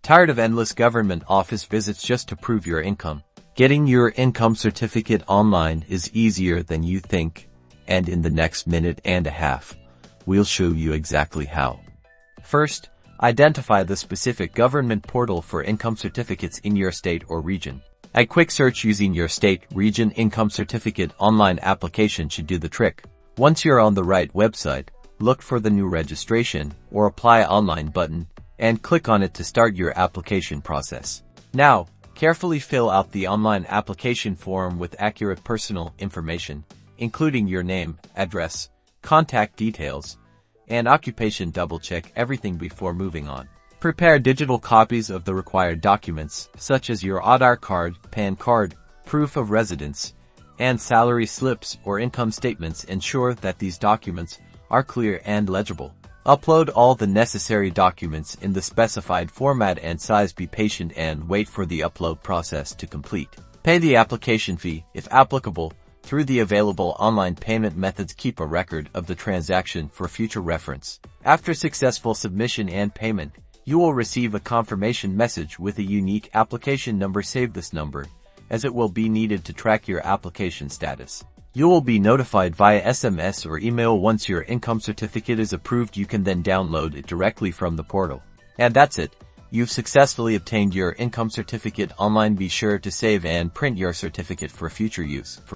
Tired of endless government office visits just to prove your income? Getting your income certificate online is easier than you think, and in the next minute and a half, we'll show you exactly how. First, identify the specific government portal for income certificates in your state or region. A quick search using your state, region income certificate online application should do the trick. Once you're on the right website, look for the new registration or apply online button and click on it to start your application process. Now, carefully fill out the online application form with accurate personal information, including your name, address, contact details, and occupation. Double-check everything before moving on. Prepare digital copies of the required documents, such as your Aadhaar card, PAN card, proof of residence, and salary slips or income statements. Ensure that these documents are clear and legible. Upload all the necessary documents in the specified format and size. Be patient and wait for the upload process to complete. Pay the application fee, if applicable, through the available online payment methods. Keep a record of the transaction for future reference. After successful submission and payment, you will receive a confirmation message with a unique application number. Save this number, as it will be needed to track your application status. You will be notified via SMS or email once your income certificate is approved. You can then download it directly from the portal. And that's it. You've successfully obtained your income certificate online. Be sure to save and print your certificate for future use.